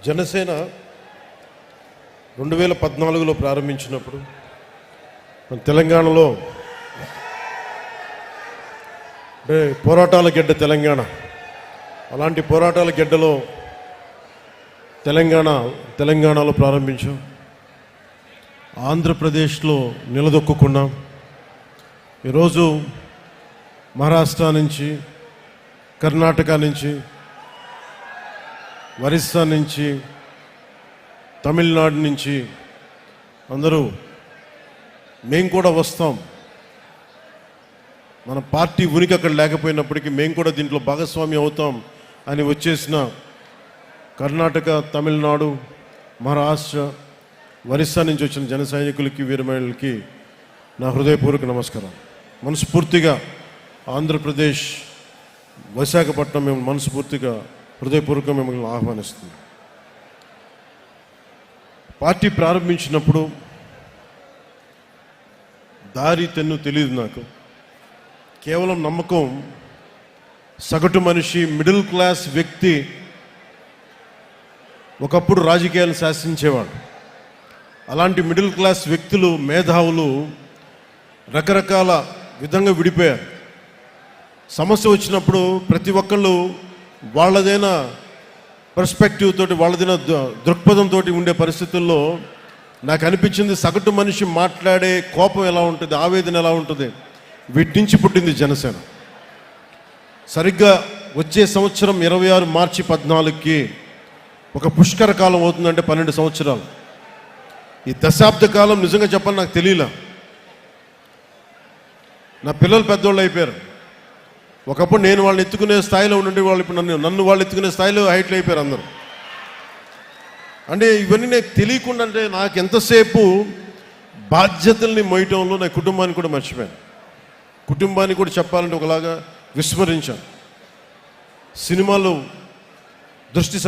జనసేన 2014లో ప్రారంభించినప్పుడు మన తెలంగాణలో అంటే పోరాటాల గడ్డ తెలంగాణ. అలాంటి పోరాటాల గడ్డలో తెలంగాణలో ప్రారంభించాం. ఆంధ్రప్రదేశ్లో నిలదొక్కున్నాం. ఈరోజు మహారాష్ట్ర నుంచి, కర్ణాటక నుంచి, ఒరిస్సా నుంచి, తమిళనాడు నుంచి అందరూ మేము కూడా వస్తాం, మన పార్టీ ఉనికి అక్కడ లేకపోయినప్పటికీ మేము కూడా దీంట్లో భాగస్వామ్యం అవుతాం అని వచ్చేసిన కర్ణాటక, తమిళనాడు, మహారాష్ట్ర, ఒరిస్సా నుంచి వచ్చిన జన సైనికులకి, వీరమహిళలకి నా హృదయపూర్వక నమస్కారం. మనస్ఫూర్తిగా ఆంధ్రప్రదేశ్ విశాఖపట్నం మేము మనస్ఫూర్తిగా హృదయపూర్వకంగా మిమ్మల్ని ఆహ్వానిస్తుంది. పార్టీ ప్రారంభించినప్పుడు దారి తెన్ను తెలియదు నాకు. కేవలం నమ్మకం. సగటు మనిషి, మిడిల్ క్లాస్ వ్యక్తి ఒకప్పుడు రాజకీయాలు శాసించేవాడు. అలాంటి మిడిల్ క్లాస్ వ్యక్తులు, మేధావులు రకరకాల విధంగా విడిపోయారు. సమస్య వచ్చినప్పుడు ప్రతి ఒక్కళ్ళు వాళ్ళదైన పర్స్పెక్టివ్ తోటి, వాళ్ళదైన దృక్పథంతో ఉండే పరిస్థితుల్లో నాకు అనిపించింది సగటు మనిషి మాట్లాడే కోపం ఎలా ఉంటుంది, ఆవేదన ఎలా ఉంటుంది, వీటి నుంచి పుట్టింది జనసేన. సరిగ్గా వచ్చే సంవత్సరం 26 మార్చి 14కి ఒక పుష్కర కాలం అవుతుందంటే 12 సంవత్సరాలు. ఈ దశాబ్ద కాలం నిజంగా చెప్పాలి నాకు తెలియలా. నా పిల్లలు పెద్దోళ్ళు అయిపోయారు. ఒకప్పుడు నేను వాళ్ళని ఎత్తుకునే స్థాయిలో ఉండే వాళ్ళు ఇప్పుడు నన్ను వాళ్ళు ఎత్తుకునే స్థాయిలో హైట్లు అయిపోయారు అందరూ. అంటే ఇవన్నీ నాకు తెలియకుండా, అంటే నాకు ఎంతసేపు బాధ్యతల్ని మోయటంలో నా కుటుంబాన్ని కూడా మర్చిపోయాను. కుటుంబాన్ని కూడా చెప్పాలంటే ఒకలాగా విస్మరించాను. సినిమాలో దృష్టి